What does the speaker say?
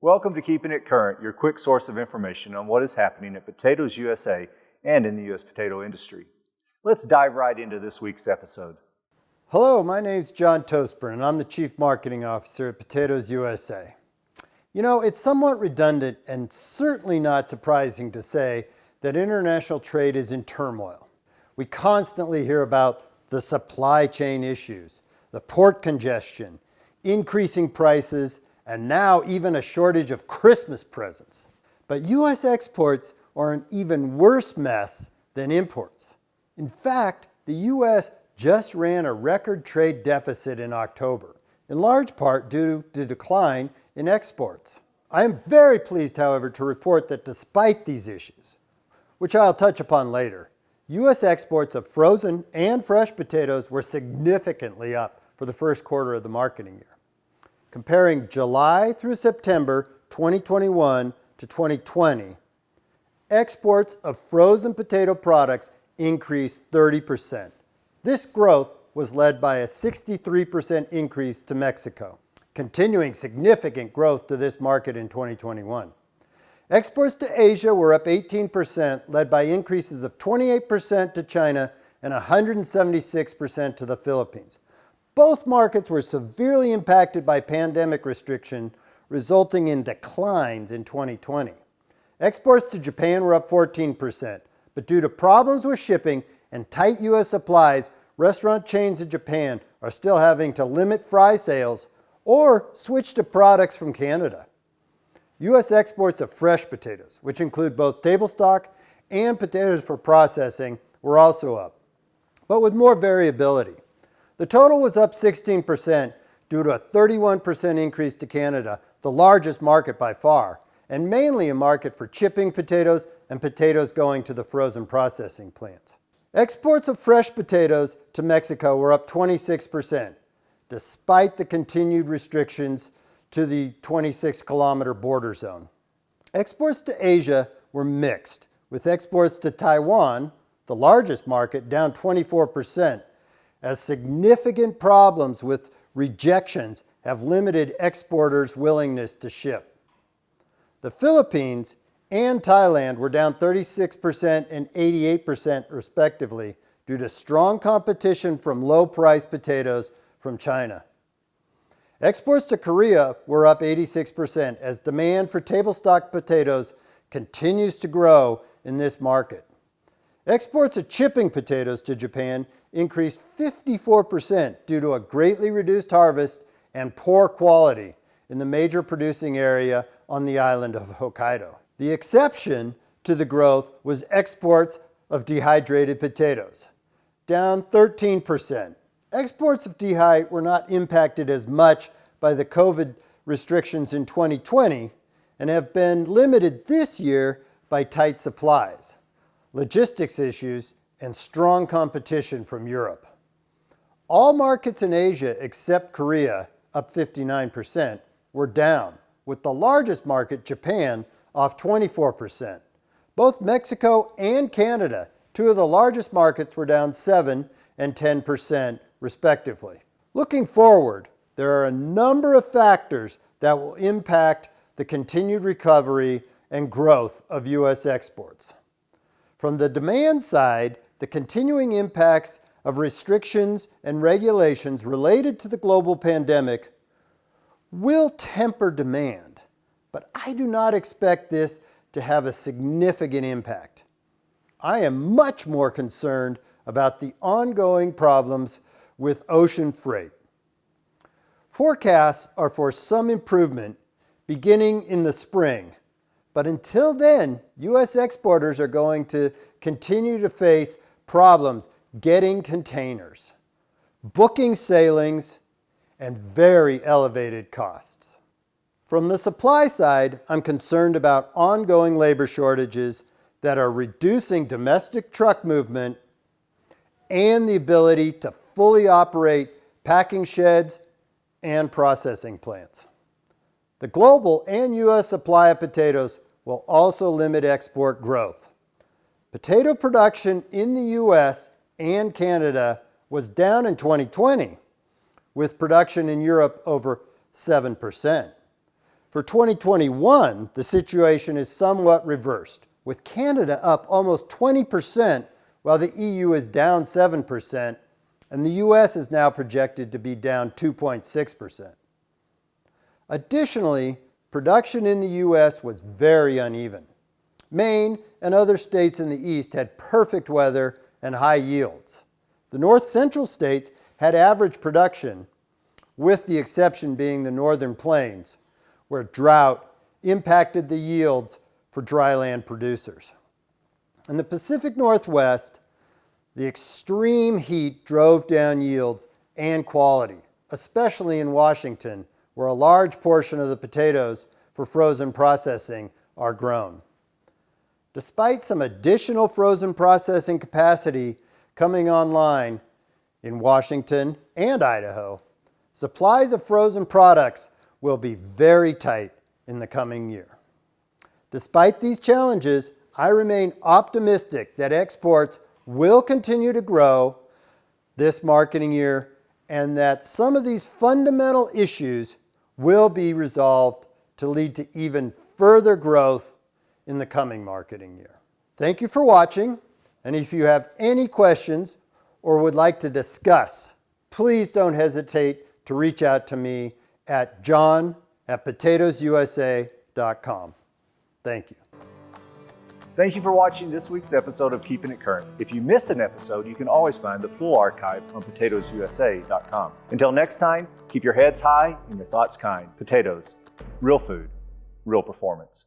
Welcome to Keeping It Current, your quick source of information on what is happening at Potatoes USA and in the U.S. potato industry. Let's dive right into this week's episode. Hello, my name's John Toaspern, and I'm the Chief Marketing Officer at Potatoes USA. You know, it's somewhat redundant and certainly not surprising to say that international trade is in turmoil. We constantly hear about the supply chain issues, the port congestion, increasing prices, and now even a shortage of Christmas presents. But U.S. exports are an even worse mess than imports. In fact, the U.S. just ran a record trade deficit in October, in large part due to the decline in exports. I am very pleased, however, to report that despite these issues, which I'll touch upon later, U.S. exports of frozen and fresh potatoes were significantly up for the first quarter of the marketing year. Comparing July through September 2021 to 2020, exports of frozen potato products increased 30%. This growth was led by a 63% increase to Mexico, continuing significant growth to this market in 2021. Exports to Asia were up 18%, led by increases of 28% to China and 176% to the Philippines. Both markets were severely impacted by pandemic restriction, resulting in declines in 2020. Exports to Japan were up 14%, but due to problems with shipping and tight U.S. supplies, restaurant chains in Japan are still having to limit fry sales or switch to products from Canada. U.S. exports of fresh potatoes, which include both table stock and potatoes for processing, were also up, but with more variability. The total was up 16% due to a 31% increase to Canada, the largest market by far, and mainly a market for chipping potatoes and potatoes going to the frozen processing plants. Exports of fresh potatoes to Mexico were up 26%, despite the continued restrictions to the 26-kilometer border zone. Exports to Asia were mixed, with exports to Taiwan, the largest market, down 24%, as significant problems with rejections have limited exporters' willingness to ship. The Philippines and Thailand were down 36% and 88% respectively due to strong competition from low-priced potatoes from China. Exports to Korea were up 86% as demand for table stock potatoes continues to grow in this market. Exports of chipping potatoes to Japan increased 54% due to a greatly reduced harvest and poor quality in the major producing area on the island of Hokkaido. The exception to the growth was exports of dehydrated potatoes, down 13%. Exports of dehy were not impacted as much by the COVID restrictions in 2020 and have been limited this year by tight supplies, logistics issues, and strong competition from Europe. All markets in Asia except Korea, up 59%, were down, with the largest market, Japan, off 24%. Both Mexico and Canada, two of the largest markets, were down 7% and 10% respectively. Looking forward, there are a number of factors that will impact the continued recovery and growth of U.S. exports. From the demand side, the continuing impacts of restrictions and regulations related to the global pandemic will temper demand, but I do not expect this to have a significant impact. I am much more concerned about the ongoing problems with ocean freight. Forecasts are for some improvement beginning in the spring, but until then, U.S. exporters are going to continue to face problems getting containers, booking sailings, and very elevated costs. From the supply side, I'm concerned about ongoing labor shortages that are reducing domestic truck movement and the ability to fully operate packing sheds and processing plants. The global and U.S. supply of potatoes will also limit export growth. Potato production in the U.S. and Canada was down in 2020, with production in Europe over 7%. For 2021, the situation is somewhat reversed, with Canada up almost 20%, while the EU is down 7%, and the US is now projected to be down 2.6%. Additionally, production in the US was very uneven. Maine and other states in the east had perfect weather and high yields. The north central states had average production, with the exception being the northern plains, where drought impacted the yields for dryland producers. In the Pacific Northwest, the extreme heat drove down yields and quality, especially in Washington, where a large portion of the potatoes for frozen processing are grown. Despite some additional frozen processing capacity coming online in Washington and Idaho, supplies of frozen products will be very tight in the coming year. Despite these challenges, I remain optimistic that exports will continue to grow this marketing year and that some of these fundamental issues will be resolved to lead to even further growth in the coming marketing year. Thank you for watching, and if you have any questions or would like to discuss, please don't hesitate to reach out to me at john@potatoesusa.com. Thank you. Thank you for watching this week's episode of Keeping It Current. If you missed an episode, you can always find the full archive on potatoesusa.com. Until next time, keep your heads high and your thoughts kind. Potatoes, real food, real performance.